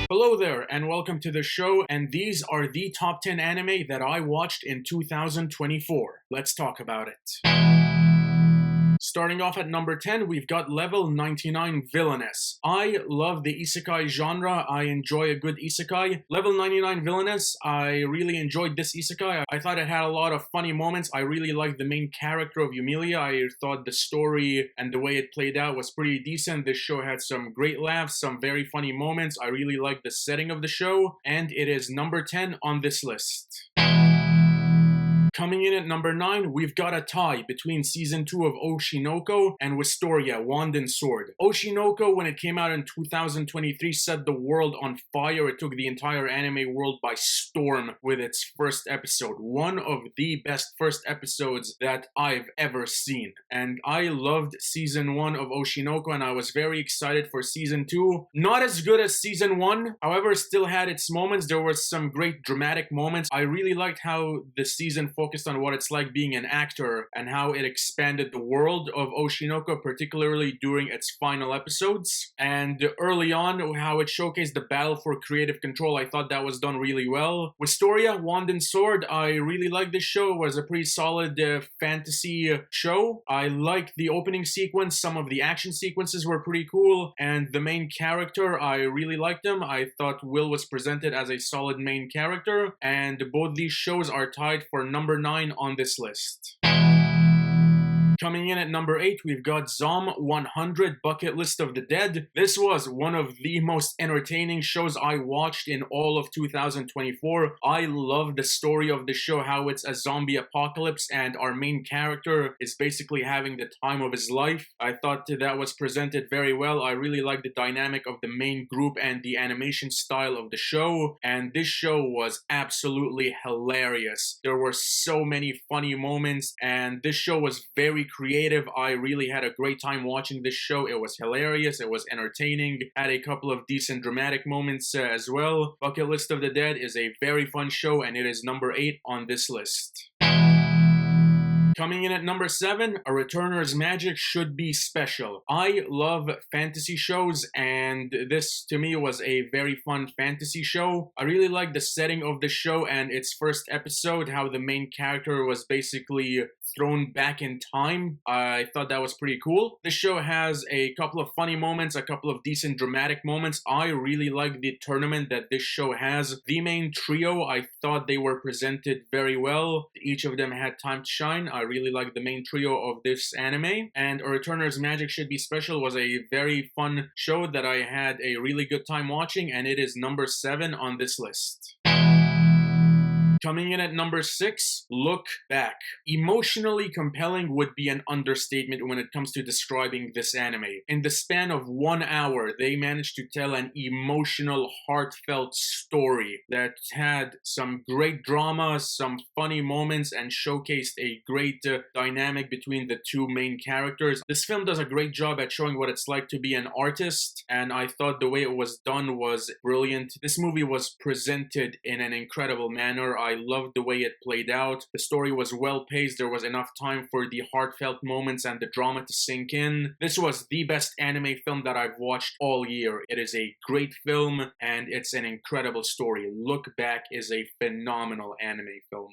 Hello there, and welcome to the show, and these are the top 10 anime that I watched in 2024. Let's talk about it. Starting off at number 10, we've got Level 99 Villainess. I love the isekai genre. I enjoy a good isekai. Level 99 Villainess, I really enjoyed this isekai. I thought it had a lot of funny moments. I really liked the main character of Yumilia. I thought the story and the way it played out was pretty decent. This show had some great laughs, some very funny moments. I really liked the setting of the show, and it is number 10 on this list. Coming in at number 9, we've got a tie between Season 2 of Oshinoko and Storia, Wanden Sword. Oshinoko, when it came out in 2023, set the world on fire. It took the entire anime world by storm with its first episode. One of the best first episodes that I've ever seen. And I loved Season 1 of Oshinoko, and I was very excited for Season 2. Not as good as Season 1, however, still had its moments. There were some great dramatic moments. I really liked how the season focused on what it's like being an actor and how it expanded the world of Oshinoko, particularly during its final episodes. And early on, how it showcased the battle for creative control, I thought that was done really well. With Storia, Wanden Sword, I really liked this show. It was a pretty solid fantasy show. I liked the opening sequence. Some of the action sequences were pretty cool. And the main character, I really liked him. I thought Will was presented as a solid main character. And both these shows are tied for number 9 on this list. Coming in at number 8, we've got Zom 100 Bucket List of the Dead. This was one of the most entertaining shows I watched in all of 2024. I love the story of the show, how it's a zombie apocalypse and our main character is basically having the time of his life. I thought that was presented very well. I really liked the dynamic of the main group and the animation style of the show, and this show was absolutely hilarious. There were so many funny moments, and this show was very creative. I really had a great time watching this show. It was hilarious. It was entertaining. Had a couple of decent dramatic moments as well. Bucket List of the Dead is a very fun show, and it is number 8 on this list. Coming in at number 7, A Returner's Magic Should Be Special. I love fantasy shows, and this to me was a very fun fantasy show. I really liked the setting of the show and its first episode, how the main character was basically thrown back in time. I thought that was pretty cool. This show has a couple of funny moments, a couple of decent dramatic moments. I really like the tournament that this show has. The main trio, I thought they were presented very well. Each of them had time to shine. I really like the main trio of this anime, and A Returner's Magic Should Be Special was a very fun show that I had a really good time watching, and it is number 7 on this list. Coming in at number 6, Look Back. Emotionally compelling would be an understatement when it comes to describing this anime. In the span of 1 hour, they managed to tell an emotional, heartfelt story that had some great drama, some funny moments, and showcased a great dynamic between the two main characters. This film does a great job at showing what it's like to be an artist, and I thought the way it was done was brilliant. This movie was presented in an incredible manner. I loved the way it played out. The story was well paced. There was enough time for the heartfelt moments and the drama to sink in. This was the best anime film that I've watched all year. It is a great film and it's an incredible story. Look Back is a phenomenal anime film.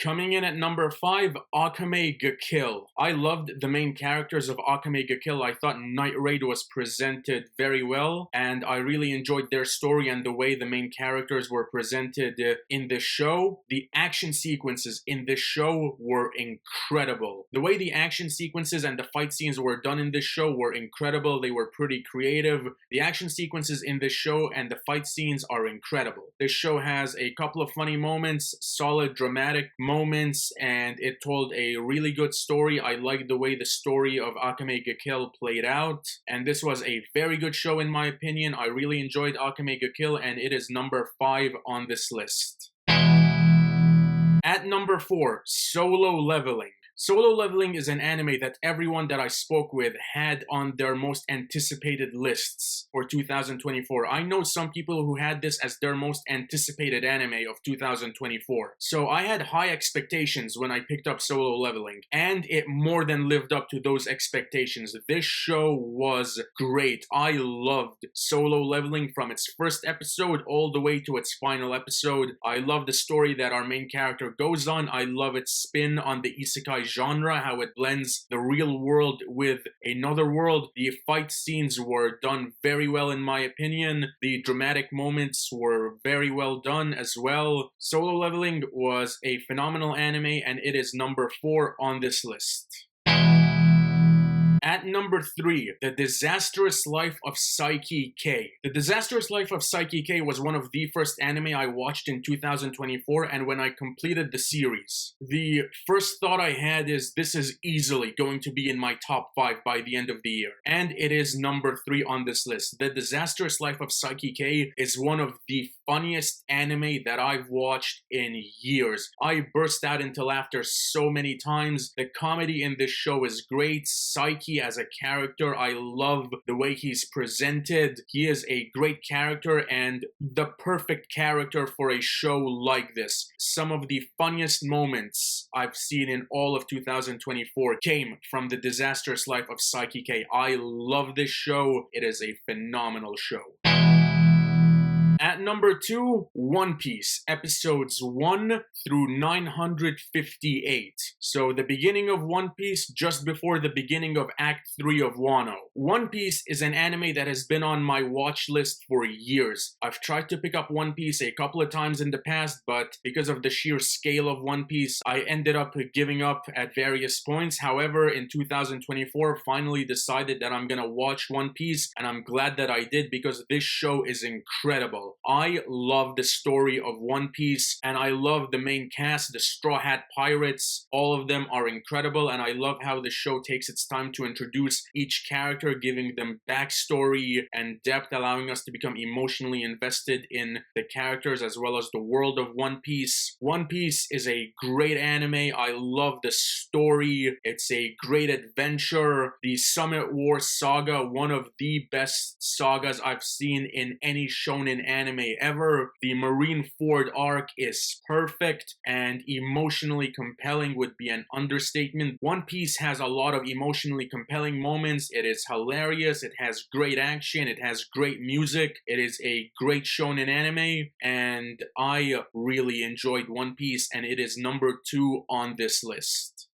Coming in at number 5, Akame ga Kill. I loved the main characters of Akame ga Kill. I thought Night Raid was presented very well, and I really enjoyed their story and the way the main characters were presented in this show. The action sequences in this show were incredible. The way the action sequences and the fight scenes were done in this show were incredible. They were pretty creative. The action sequences in this show and the fight scenes are incredible. This show has a couple of funny moments, solid dramatic moments, and it told a really good story. I liked the way the story of Akame ga Kill played out, and this was a very good show in my opinion. I really enjoyed Akame ga Kill, and it is number 5 on this list. At number 4, Solo Leveling. Solo Leveling is an anime that everyone that I spoke with had on their most anticipated lists for 2024. I know some people who had this as their most anticipated anime of 2024. So I had high expectations when I picked up Solo Leveling, and it more than lived up to those expectations. This show was great. I loved Solo Leveling from its first episode all the way to its final episode. I love the story that our main character goes on. I love its spin on the isekai genre, how it blends the real world with another world. The fight scenes were done very well in my opinion. The dramatic moments were very well done as well. Solo Leveling was a phenomenal anime, and it is number 4 on this list. At number 3, The Disastrous Life of Saiki K. The Disastrous Life of Saiki K was one of the first anime I watched in 2024, and when I completed the series, the first thought I had is this is easily going to be in my top 5 by the end of the year. And it is number 3 on this list. The Disastrous Life of Saiki K is one of the funniest anime that I've watched in years. I burst out into laughter so many times. The comedy in this show is great. Saiki as a character, I love the way he's presented. He is a great character and the perfect character for a show like this. Some of the funniest moments I've seen in all of 2024 came from The Disastrous Life of Saiki K. I love this show. It is a phenomenal show. At number 2, One Piece, episodes 1 through 958. So the beginning of One Piece, just before the beginning of Act 3 of Wano. One Piece is an anime that has been on my watch list for years. I've tried to pick up One Piece a couple of times in the past, but because of the sheer scale of One Piece, I ended up giving up at various points. However, in 2024, finally decided that I'm gonna watch One Piece, and I'm glad that I did because this show is incredible. I love the story of One Piece, and I love the main cast, the Straw Hat Pirates. All of them are incredible, and I love how the show takes its time to introduce each character, giving them backstory and depth, allowing us to become emotionally invested in the characters as well as the world of One Piece. One Piece is a great anime. I love the story. It's a great adventure. The Summit War saga, one of the best sagas I've seen in any shonen anime ever. The Marineford arc is perfect, and emotionally compelling would be an understatement. One Piece has a lot of emotionally compelling moments. It is hilarious, it has great action, it has great music, it is a great shonen anime, and I really enjoyed One Piece, and it is number 2 on this list.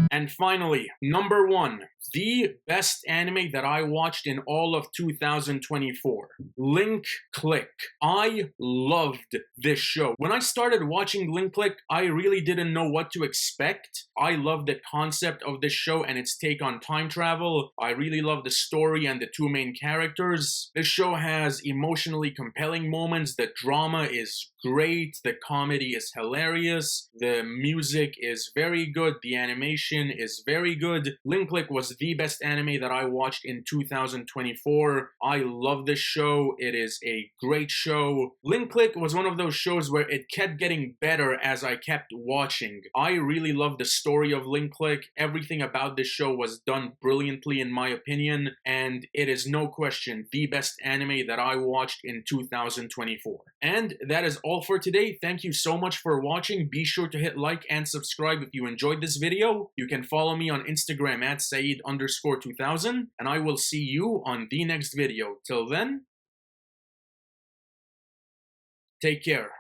And finally, number 1, the best anime that I watched in all of 2024, Link Click. I loved this show. When I started watching Link Click, I really didn't know what to expect. I love the concept of this show and its take on time travel. I really love the story and the 2 main characters. This show has emotionally compelling moments. The drama is great. The comedy is hilarious. The music is very good. The animation is very good. Link Click was the best anime that I watched in 2024. I love this show. It is a great show. Link Click was one of those shows where it kept getting better as I kept watching. I really love the story of Link Click. Everything about this show was done brilliantly in my opinion, and it is no question the best anime that I watched in 2024. And that is all for today. Thank you so much for watching. Be sure to hit like and subscribe if you enjoyed this video. You can follow me on Instagram at Saeed_2000, and I will see you on the next video. Till then, take care.